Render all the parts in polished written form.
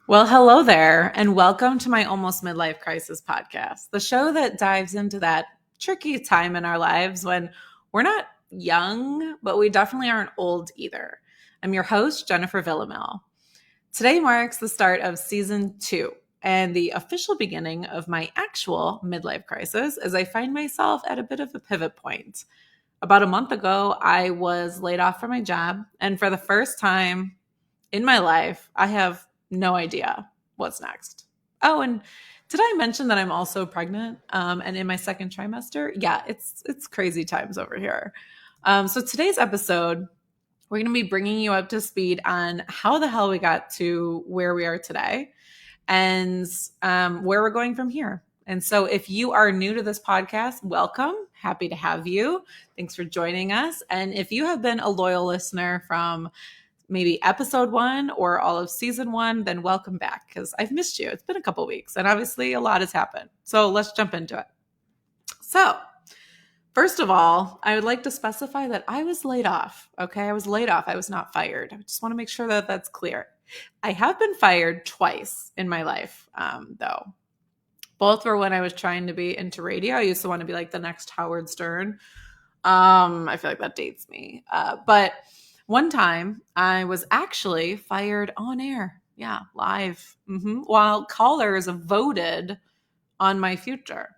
Well, hello there, and welcome to my Almost Midlife Crisis podcast, the show that dives into that tricky time in our lives when we're not young, but we definitely aren't old either. I'm your host, Jennifer Villamil. Today marks the start of season 2 and the official beginning of my actual midlife crisis as I find myself at a bit of a pivot point. About a month ago, I was laid off from my job, and for the first time in my life, I have no idea what's next. Oh, and did I mention that I'm also pregnant and in my second trimester? Yeah, it's crazy times over here. So today's episode, we're going to be bringing you up to speed on how the hell we got to where we are today and where we're going from here. And so if you are new to this podcast, welcome. Happy to have you. Thanks for joining us. And if you have been a loyal listener from maybe episode 1 or all of season 1, then welcome back because I've missed you. It's been a couple weeks and obviously a lot has happened. So let's jump into it. So first of all, I would like to specify that I was laid off. Okay. I was laid off. I was not fired. I just want to make sure that that's clear. I have been fired twice in my life, though. Both were when I was trying to be into radio. I used to want to be like the next Howard Stern. I feel like that dates me. But one time I was actually fired on air. Yeah, live. While callers voted on my future.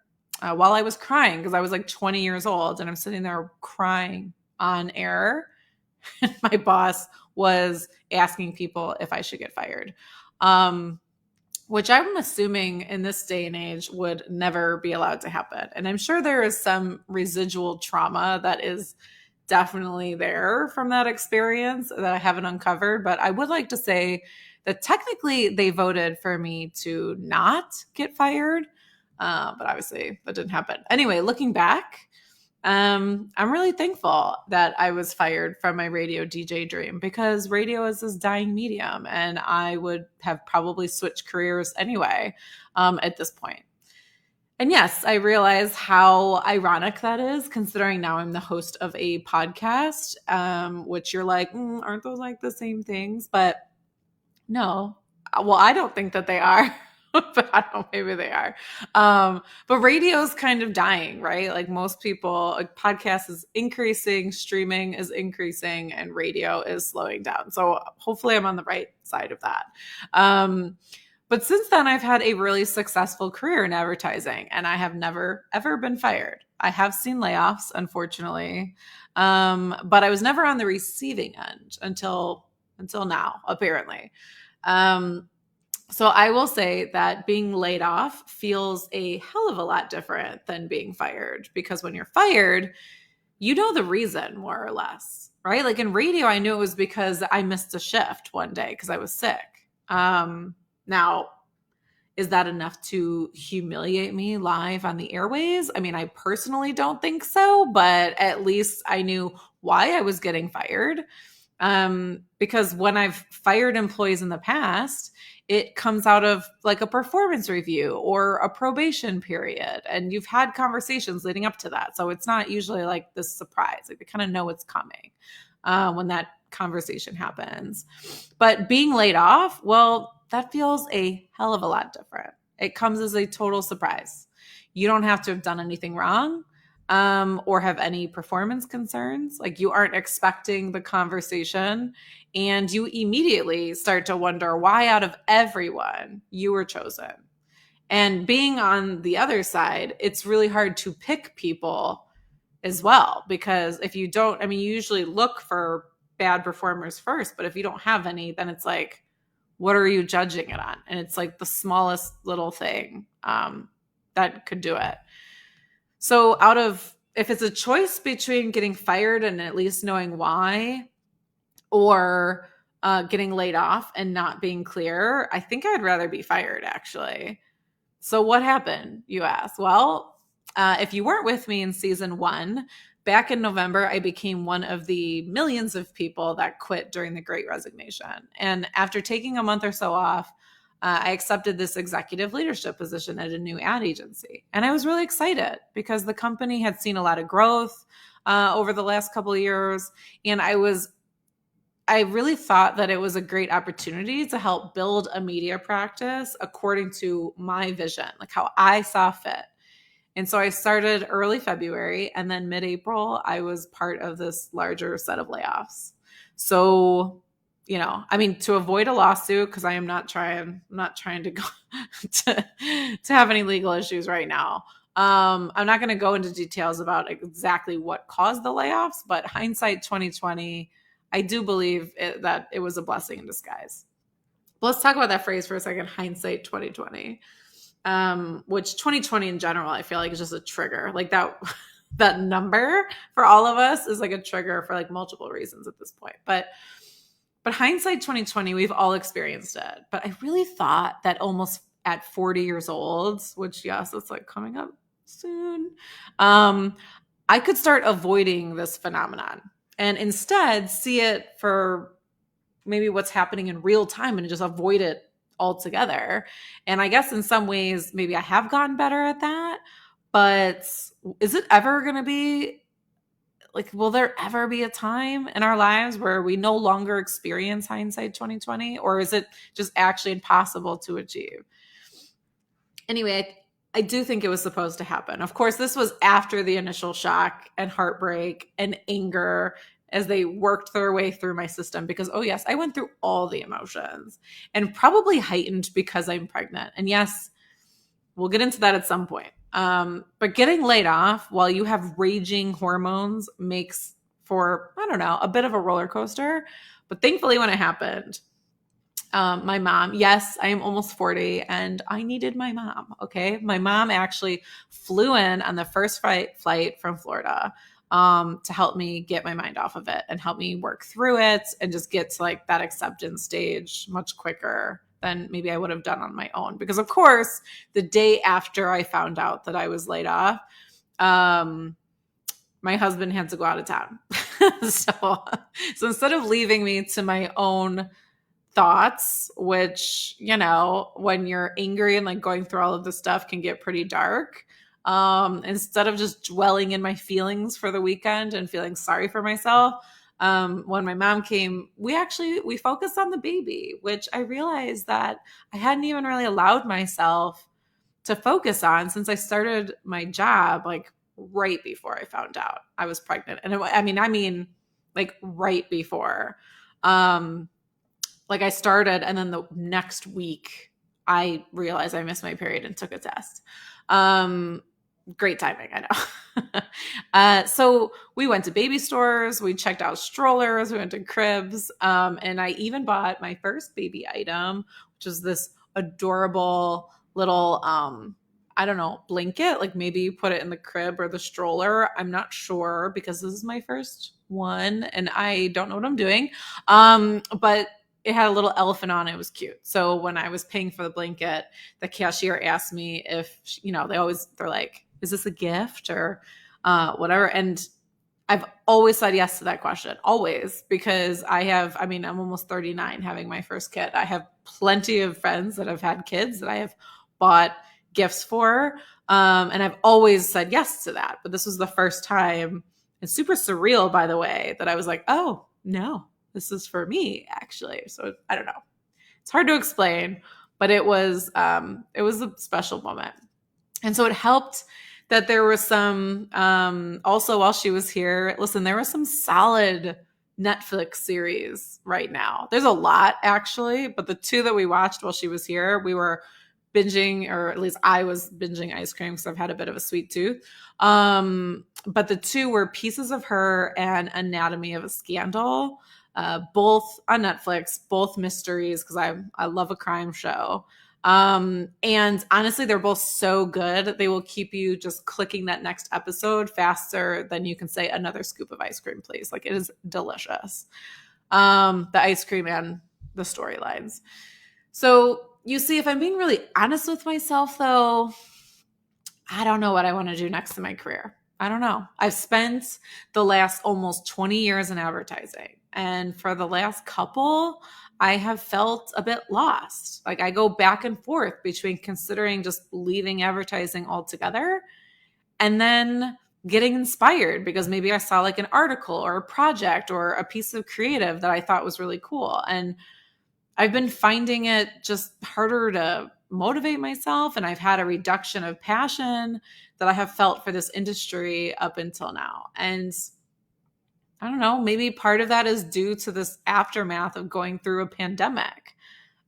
While I was crying because I was like 20 years old and I'm sitting there crying on air. And my boss was asking people if I should get fired. Which I'm assuming in this day and age would never be allowed to happen. And I'm sure there is some residual trauma that is definitely there from that experience that I haven't uncovered. But I would like to say that technically they voted for me to not get fired. But obviously that didn't happen. Anyway, looking back, I'm really thankful that I was fired from my radio DJ dream because radio is this dying medium and I would have probably switched careers anyway at this point. And yes, I realize how ironic that is considering now I'm the host of a podcast, which you're like, aren't those like the same things? But no, well, I don't think that they are. But I don't know, maybe they are. But radio's kind of dying, right? Like most people, a podcast is increasing, streaming is increasing, and radio is slowing down. So hopefully I'm on the right side of that. But since then, I've had a really successful career in advertising, and I have never, ever been fired. I have seen layoffs, unfortunately, but I was never on the receiving end until now, apparently. So I will say that being laid off feels a hell of a lot different than being fired because when you're fired, you know the reason more or less, right? Like in radio, I knew it was because I missed a shift one day because I was sick. Now, is that enough to humiliate me live on the airways? I mean, I personally don't think so, but at least I knew why I was getting fired. Because when I've fired employees in the past, it comes out of like a performance review or a probation period. And you've had conversations leading up to that. So it's not usually like this surprise. Like they kind of know what's coming when that conversation happens. But being laid off, well, that feels a hell of a lot different. It comes as a total surprise. You don't have to have done anything wrong. Or have any performance concerns. Like you aren't expecting the conversation and you immediately start to wonder why out of everyone you were chosen. And being on the other side, it's really hard to pick people as well, because if you don't, I mean, you usually look for bad performers first, but if you don't have any, then it's like, what are you judging it on? And it's like the smallest little thing that could do it. So if it's a choice between getting fired and at least knowing why or getting laid off and not being clear, I think I'd rather be fired actually. So what happened, you ask? Well, if you weren't with me in season 1, back in November, I became one of the millions of people that quit during the Great Resignation. And after taking a month or so off, I accepted this executive leadership position at a new ad agency. And I was really excited because the company had seen a lot of growth over the last couple of years. And I was I really thought that it was a great opportunity to help build a media practice according to my vision, like how I saw fit. And so I started early February, and then mid-April, I was part of this larger set of layoffs. So, I mean, to avoid a lawsuit, because I'm not trying to go to have any legal issues right now. I'm not going to go into details about exactly what caused the layoffs, but hindsight 2020, I do believe that it was a blessing in disguise. But let's talk about that phrase for a second, hindsight 2020. Which 2020 in general, I feel like is just a trigger. Like that number for all of us is like a trigger for like multiple reasons at this point. But hindsight 2020, we've all experienced it. But I really thought that almost at 40 years old, which yes, it's like coming up soon, I could start avoiding this phenomenon and instead see it for maybe what's happening in real time and just avoid it altogether. And I guess in some ways, maybe I have gotten better at that. But is it ever going to be like, will there ever be a time in our lives where we no longer experience hindsight 2020? Or is it just actually impossible to achieve? Anyway, I do think it was supposed to happen. Of course, this was after the initial shock and heartbreak and anger as they worked their way through my system because, oh yes, I went through all the emotions and probably heightened because I'm pregnant. And yes, we'll get into that at some point. But getting laid off while you have raging hormones makes for, I don't know, a bit of a roller coaster. But thankfully when it happened, my mom, yes, I am almost 40 and I needed my mom. Okay. My mom actually flew in on the first flight from Florida to help me get my mind off of it and help me work through it and just get to like that acceptance stage much quicker than maybe I would have done on my own. Because of course, the day after I found out that I was laid off, my husband had to go out of town. So instead of leaving me to my own thoughts, which, when you're angry and like going through all of this stuff can get pretty dark. Instead of just dwelling in my feelings for the weekend and feeling sorry for myself, when my mom came, we focused on the baby, which I realized that I hadn't even really allowed myself to focus on since I started my job like right before I found out I was pregnant. And I mean like right before. Like I started and then the next week I realized I missed my period and took a test. Great timing, I know. So we went to baby stores, we checked out strollers, we went to cribs, and I even bought my first baby item, which is this adorable little, I don't know, blanket. Like maybe you put it in the crib or the stroller. I'm not sure because this is my first one and I don't know what I'm doing. But it had a little elephant on it. It was cute. So when I was paying for the blanket, the cashier asked me if, they're like, is this a gift or whatever? And I've always said yes to that question, always, because I'm almost 39 having my first kid. I have plenty of friends that have had kids that I have bought gifts for. And I've always said yes to that. But this was the first time, it's super surreal, by the way, that I was like, oh, no. This is for me, actually. So I don't know. It's hard to explain, but it was a special moment. And so it helped that there was some, also while she was here, listen, there was some solid Netflix series right now. There's a lot actually, but the two that we watched while she was here, we were binging, or at least I was binging ice cream because I've had a bit of a sweet tooth. But the two were Pieces of Her and Anatomy of a Scandal. Both on Netflix, both mysteries because I love a crime show. And honestly, they're both so good. They will keep you just clicking that next episode faster than you can say another scoop of ice cream, please. Like it is delicious. The ice cream and the storylines. So you see, if I'm being really honest with myself though, I don't know what I want to do next in my career. I don't know. I've spent the last almost 20 years in advertising. And for the last couple, I have felt a bit lost. Like I go back and forth between considering just leaving advertising altogether and then getting inspired because maybe I saw like an article or a project or a piece of creative that I thought was really cool. And I've been finding it just harder to motivate myself. And I've had a reduction of passion that I have felt for this industry up until now. And I don't know, maybe part of that is due to this aftermath of going through a pandemic.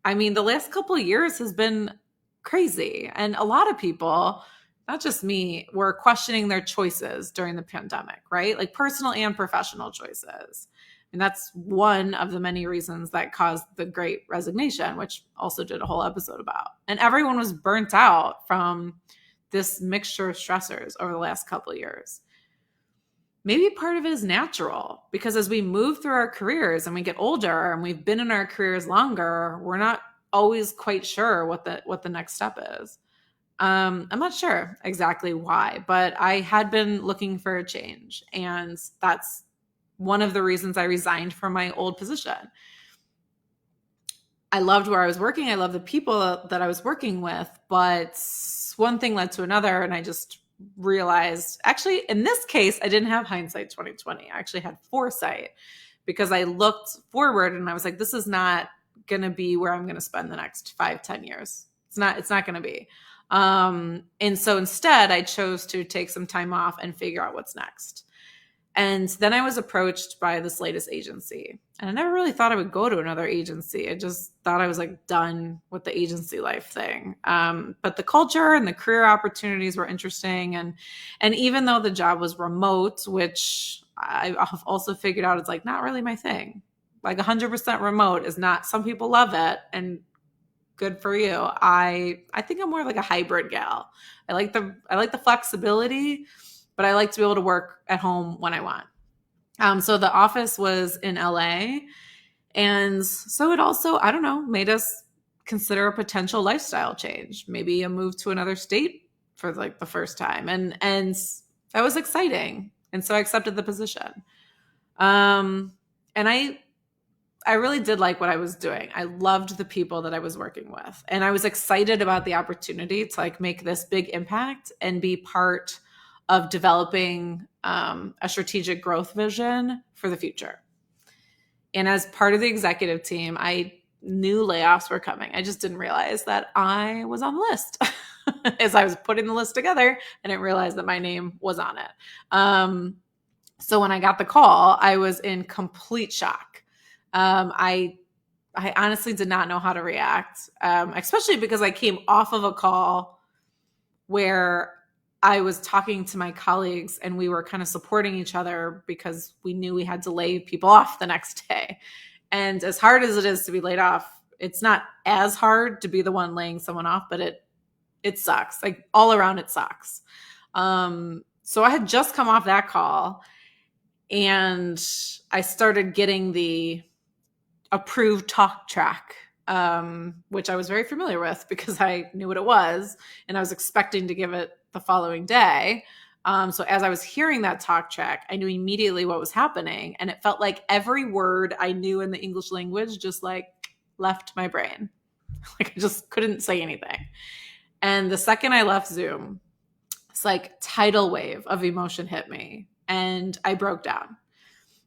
I mean, the last couple of years has been crazy. And a lot of people, not just me, were questioning their choices during the pandemic, right? Like personal and professional choices. And that's one of the many reasons that caused the Great Resignation, which also did a whole episode about. And everyone was burnt out from this mixture of stressors over the last couple of years. Maybe part of it is natural because as we move through our careers and we get older and we've been in our careers longer, we're not always quite sure what the next step is. I'm not sure exactly why, but I had been looking for a change, and that's one of the reasons I resigned from my old position. I loved where I was working. I loved the people that I was working with, but one thing led to another, and I just realized, actually, in this case, I didn't have hindsight 2020. I actually had foresight because I looked forward and I was like, this is not going to be where I'm going to spend the next 5-10 years. It's not going to be. And so instead I chose to take some time off and figure out what's next. And then I was approached by this latest agency, and I never really thought I would go to another agency. I just thought I was like done with the agency life thing. But the culture and the career opportunities were interesting. And even though the job was remote, which I also figured out it's like not really my thing. Like 100% remote is not, some people love it and good for you. I think I'm more like a hybrid gal. I like the flexibility, but I like to be able to work at home when I want. So the office was in LA. And so it also, I don't know, made us consider a potential lifestyle change, maybe a move to another state for like the first time. And that was exciting. And so I accepted the position. And I really did like what I was doing. I loved the people that I was working with. And I was excited about the opportunity to like make this big impact and be part of developing a strategic growth vision for the future. And as part of the executive team, I knew layoffs were coming. I just didn't realize that I was on the list. As I was putting the list together, I didn't realize that my name was on it. So when I got the call, I was in complete shock. I honestly did not know how to react, especially because I came off of a call where I was talking to my colleagues and we were kind of supporting each other because we knew we had to lay people off the next day. And as hard as it is to be laid off, it's not as hard to be the one laying someone off, but it sucks. Like all around it sucks. So I had just come off that call and I started getting the approved talk track, which I was very familiar with because I knew what it was and I was expecting to give it the following day. So as I was hearing that talk track, I knew immediately what was happening. And it felt like every word I knew in the English language just like left my brain. Like I just couldn't say anything. And the second I left Zoom, it's like tidal wave of emotion hit me and I broke down.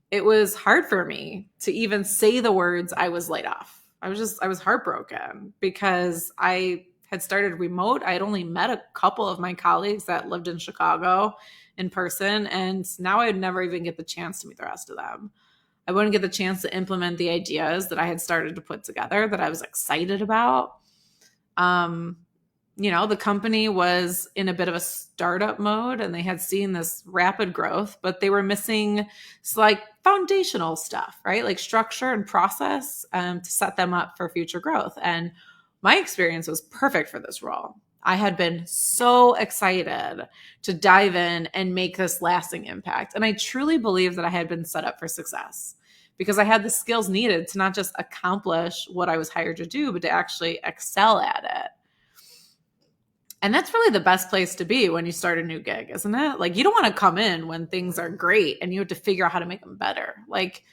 It was hard for me to even say the words I was laid off. I was heartbroken because I had started remote. I had only met a couple of my colleagues that lived in Chicago in person. And now I would never even get the chance to meet the rest of them. I wouldn't get the chance to implement the ideas that I had started to put together that I was excited about. The company was in a bit of a startup mode and they had seen this rapid growth, but they were missing like foundational stuff, right? Like structure and process to set them up for future growth. And my experience was perfect for this role. I had been so excited to dive in and make this lasting impact. And I truly believe that I had been set up for success because I had the skills needed to not just accomplish what I was hired to do, but to actually excel at it. And that's really the best place to be when you start a new gig, isn't it? Like you don't want to come in when things are great and you have to figure out how to make them better. Like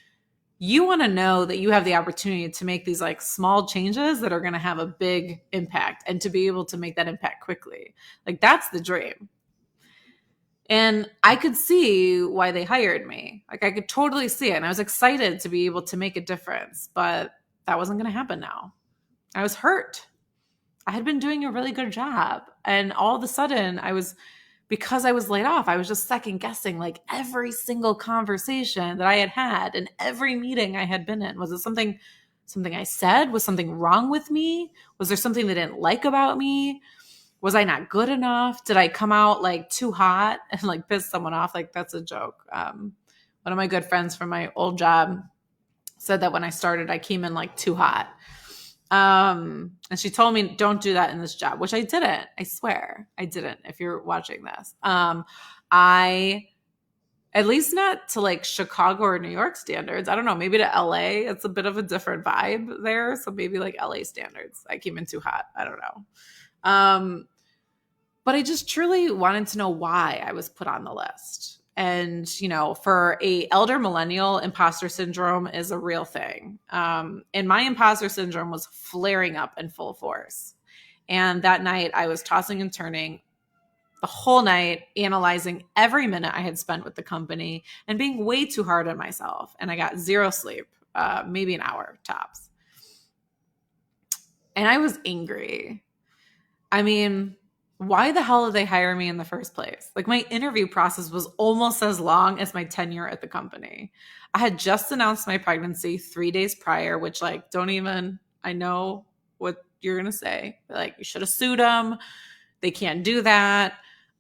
you want to know that you have the opportunity to make these like small changes that are going to have a big impact and to be able to make that impact quickly. Like that's the dream. And I could see why they hired me. Like I could totally see it. And I was excited to be able to make a difference, but that wasn't going to happen now. I was hurt. I had been doing a really good job. And all of a sudden because I was laid off, I was just second guessing like every single conversation that I had had and every meeting I had been in. Was it something I said? Was something wrong with me? Was there something they didn't like about me? Was I not good enough? Did I come out like too hot and like piss someone off? Like that's a joke. One of my good friends from my old job said that when I started, I came in like too hot. And she told me, don't do that in this job, which I didn't. I swear I didn't. If you're watching this, at least not to like Chicago or New York standards. I don't know. Maybe to LA, it's a bit of a different vibe there. So maybe like LA standards. I came in too hot. I don't know. But I just truly wanted to know why I was put on the list. And, for a elder millennial, imposter syndrome is a real thing. And my imposter syndrome was flaring up in full force. And that night I was tossing and turning the whole night, analyzing every minute I had spent with the company and being way too hard on myself. And I got zero sleep, maybe an hour tops. And I was angry. I mean, why the hell did they hire me in the first place? Like my interview process was almost as long as my tenure at the company. I had just announced my pregnancy 3 days prior, which like, I know what you're going to say. Like you should have sued them. They can't do that.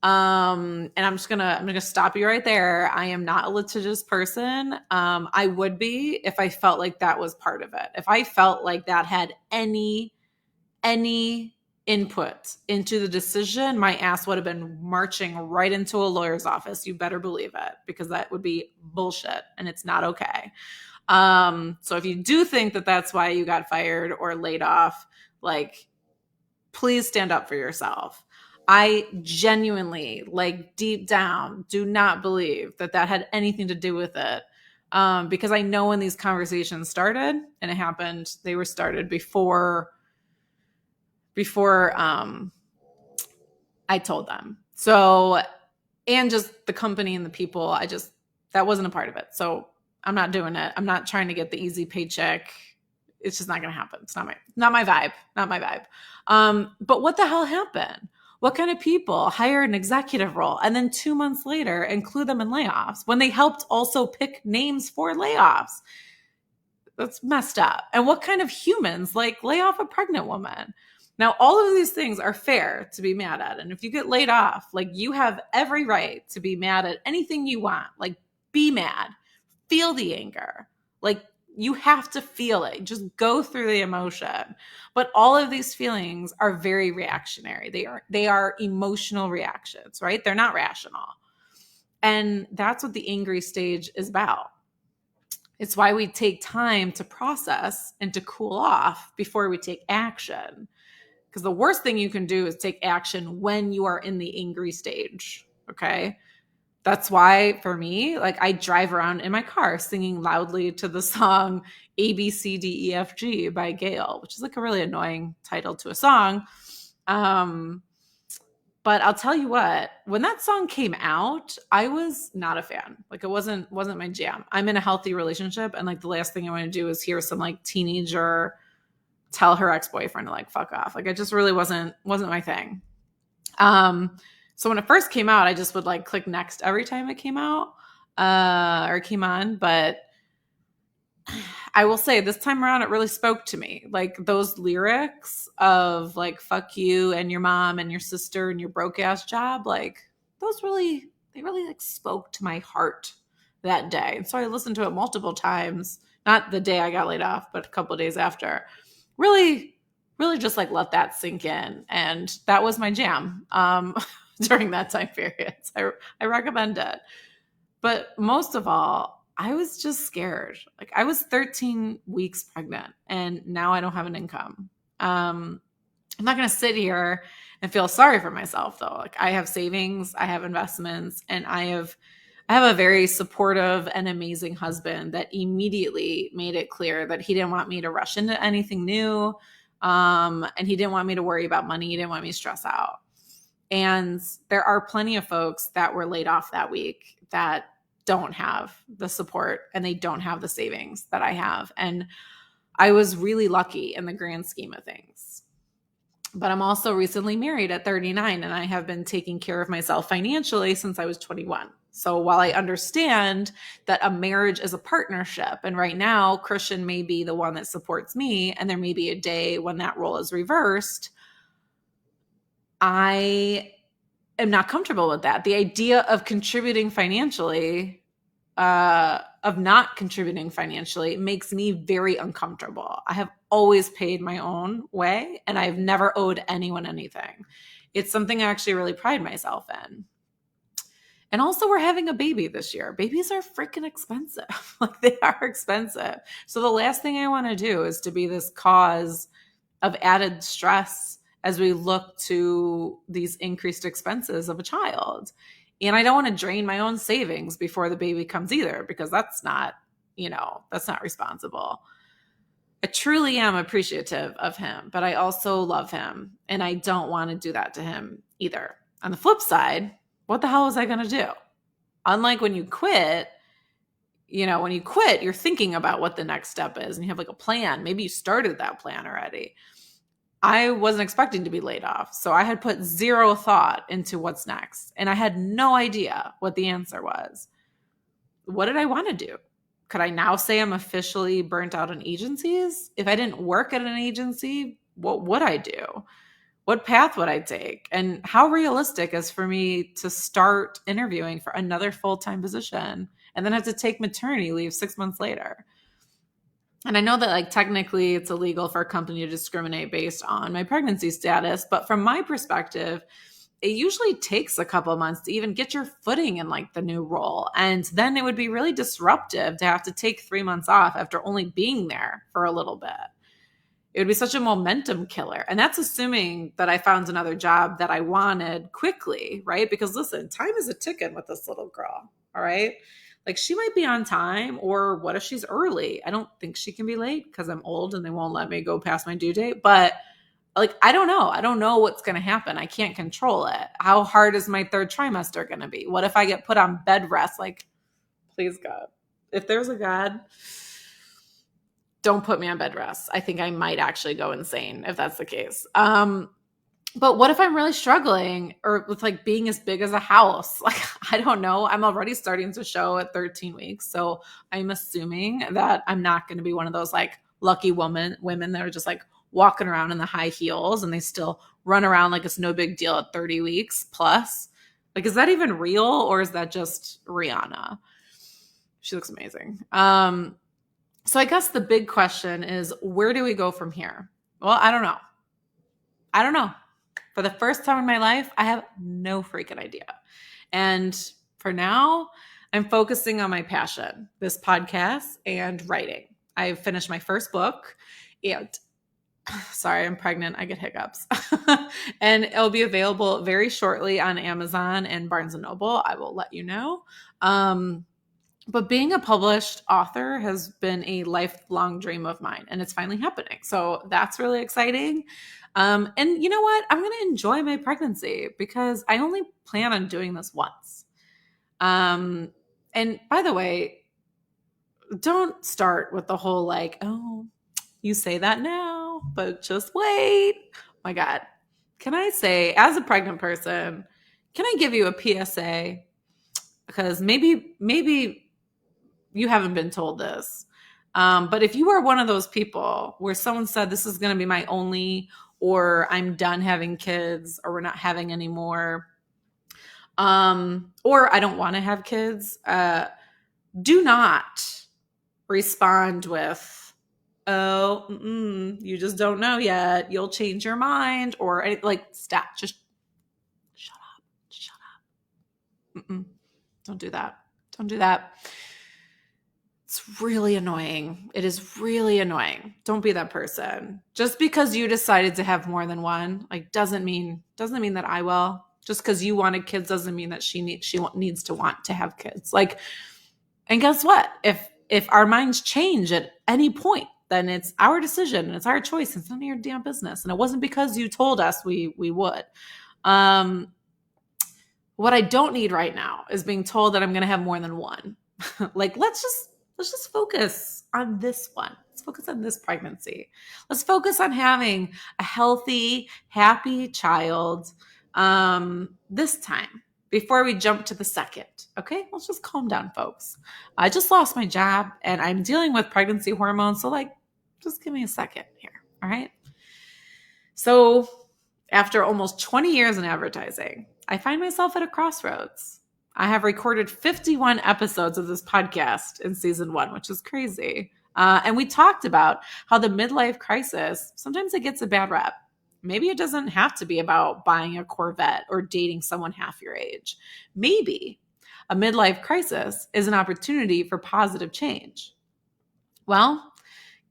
And I'm going to stop you right there. I am not a litigious person. I would be if I felt like that was part of it. If I felt like that had any input into the decision, my ass would have been marching right into a lawyer's office. You better believe it, because that would be bullshit and it's not okay. So if you do think that that's why you got fired or laid off, like, please stand up for yourself. I genuinely, like deep down, do not believe that had anything to do with it. Because I know when these conversations started, and it happened, they were started before I told them. So, and just the company and the people, that wasn't a part of it. So I'm not doing it. I'm not trying to get the easy paycheck. It's just not going to happen. It's not my vibe. But what the hell happened? What kind of people hire an executive role and then 2 months later include them in layoffs when they helped also pick names for layoffs? That's messed up. And what kind of humans like lay off a pregnant woman? Now, all of these things are fair to be mad at. And if you get laid off, like you have every right to be mad at anything you want. Like be mad, feel the anger. Like you have to feel it. Just go through the emotion. But all of these feelings are very reactionary. They are emotional reactions, right? They're not rational. And that's what the angry stage is about. It's why we take time to process and to cool off before we take action. Because the worst thing you can do is take action when you are in the angry stage. Okay. That's why for me, like I drive around in my car singing loudly to the song ABCDEFG by Gail, which is like a really annoying title to a song. But I'll tell you what, when that song came out, I was not a fan. Like it wasn't my jam. I'm in a healthy relationship, and like the last thing I want to do is hear some like teenager tell her ex-boyfriend to like fuck off. Like it just really wasn't my thing. So when it first came out, I just would like click next every time it came out or came on. But I will say this time around, it really spoke to me. Like those lyrics of like, fuck you and your mom and your sister and your broke ass job. Like they really like spoke to my heart that day. And so I listened to it multiple times, not the day I got laid off, but a couple of days after. Really just like let that sink in. And that was my jam during that time period. So I recommend it. But most of all, I was just scared. Like I was 13 weeks pregnant and now I don't have an income. I'm not going to sit here and feel sorry for myself though. Like I have savings, I have investments, and I have a very supportive and amazing husband that immediately made it clear that he didn't want me to rush into anything new. And he didn't want me to worry about money. He didn't want me to stress out. And there are plenty of folks that were laid off that week that don't have the support and they don't have the savings that I have. And I was really lucky in the grand scheme of things. But I'm also recently married at 39, and I have been taking care of myself financially since I was 21. So while I understand that a marriage is a partnership, and right now Christian may be the one that supports me, and there may be a day when that role is reversed, I am not comfortable with that. The idea of contributing financially, of not contributing financially, makes me very uncomfortable. I have always paid my own way, and I've never owed anyone anything. It's something I actually really pride myself in. And also, we're having a baby this year. Babies are freaking expensive. Like, they are expensive. So the last thing I want to do is to be this cause of added stress as we look to these increased expenses of a child. And I don't want to drain my own savings before the baby comes either, because that's not responsible. I truly am appreciative of him, but I also love him, and I don't want to do that to him either. On the flip side, what the hell was I going to do? Unlike when you quit, you're thinking about what the next step is and you have like a plan. Maybe you started that plan already. I wasn't expecting to be laid off. So I had put zero thought into what's next. And I had no idea what the answer was. What did I want to do? Could I now say I'm officially burnt out on agencies? If I didn't work at an agency, what would I do? What path would I take? And how realistic is for me to start interviewing for another full-time position and then have to take maternity leave 6 months later? And I know that like technically it's illegal for a company to discriminate based on my pregnancy status, but from my perspective, it usually takes a couple of months to even get your footing in like the new role. And then it would be really disruptive to have to take 3 months off after only being there for a little bit. It would be such a momentum killer. And that's assuming that I found another job that I wanted quickly, right? Because listen, time is a ticking with this little girl, all right? Like, she might be on time, or what if she's early? I don't think she can be late because I'm old and they won't let me go past my due date. But like, I don't know. I don't know what's going to happen. I can't control it. How hard is my third trimester going to be? What if I get put on bed rest? Like, please, God, if there's a God, don't put me on bed rest. I think I might actually go insane if that's the case. But what if I'm really struggling, or with like being as big as a house? Like, I don't know. I'm already starting to show at 13 weeks. So I'm assuming that I'm not going to be one of those like lucky women that are just like walking around in the high heels and they still run around like it's no big deal at 30 weeks plus. Like, is that even real, or is that just Rihanna? She looks amazing. So I guess the big question is, where do we go from here? Well, I don't know. For the first time in my life, I have no freaking idea. And for now, I'm focusing on my passion, this podcast and writing. I've finished my first book, and sorry, I'm pregnant. I get hiccups. And it'll be available very shortly on Amazon and Barnes & Noble. I will let you know. But being a published author has been a lifelong dream of mine, and it's finally happening. So that's really exciting. And you know what? I'm going to enjoy my pregnancy because I only plan on doing this once. And by the way, don't start with the whole like, oh, you say that now, but just wait. Oh my God. Can I say, as a pregnant person, can I give you a PSA? Because maybe you haven't been told this. But if you are one of those people where someone said this is going to be my only, or I'm done having kids, or we're not having any more, or I don't want to have kids, do not respond with, oh, you just don't know yet. You'll change your mind, or like, stop. Just shut up. Don't do that. Don't do that. It's really annoying. It is really annoying. Don't be that person. Just because you decided to have more than one, like, doesn't mean that I will. Just because you wanted kids doesn't mean that she needs to want to have kids. Like, and guess what? If our minds change at any point, then it's our decision and it's our choice. It's none of your damn business. And it wasn't because you told us we would. What I don't need right now is being told that I'm going to have more than one. Like, let's just focus on this one. Let's focus on this pregnancy. Let's focus on having a healthy, happy child this time before we jump to the second. Okay, let's just calm down, folks. I just lost my job and I'm dealing with pregnancy hormones. So, like, just give me a second here. All right. So, after almost 20 years in advertising, I find myself at a crossroads. I have recorded 51 episodes of this podcast in season 1, which is crazy. And we talked about how the midlife crisis, sometimes it gets a bad rep. Maybe it doesn't have to be about buying a Corvette or dating someone half your age. Maybe a midlife crisis is an opportunity for positive change. Well,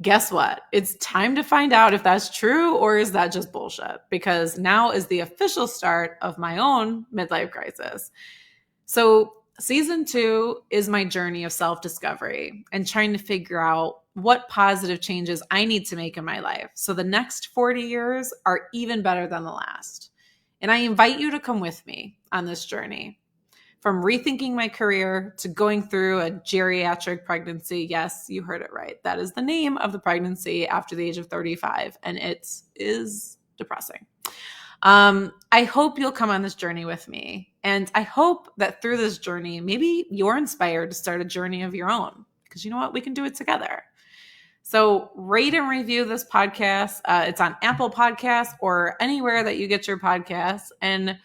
guess what? It's time to find out if that's true or is that just bullshit? Because now is the official start of my own midlife crisis. So season 2 is my journey of self-discovery and trying to figure out what positive changes I need to make in my life so the next 40 years are even better than the last. And I invite you to come with me on this journey. From rethinking my career to going through a geriatric pregnancy. Yes, you heard it right. That is the name of the pregnancy after the age of 35, and it is depressing. I hope you'll come on this journey with me, and I hope that through this journey, maybe you're inspired to start a journey of your own, because you know what? We can do it together. So rate and review this podcast. It's on Apple Podcasts or anywhere that you get your podcasts, and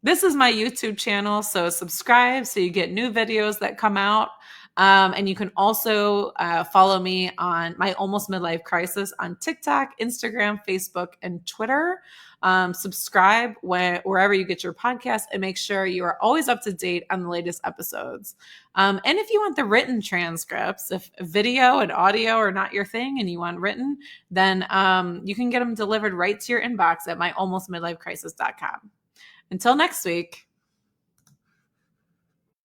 this is my YouTube channel, so subscribe so you get new videos that come out. And you can also follow me on my Almost Midlife Crisis on TikTok, Instagram, Facebook, and Twitter. Subscribe wherever you get your podcast and make sure you are always up to date on the latest episodes. And if you want the written transcripts, if video and audio are not your thing and you want written, then you can get them delivered right to your inbox at myalmostmidlifecrisis.com. Until next week.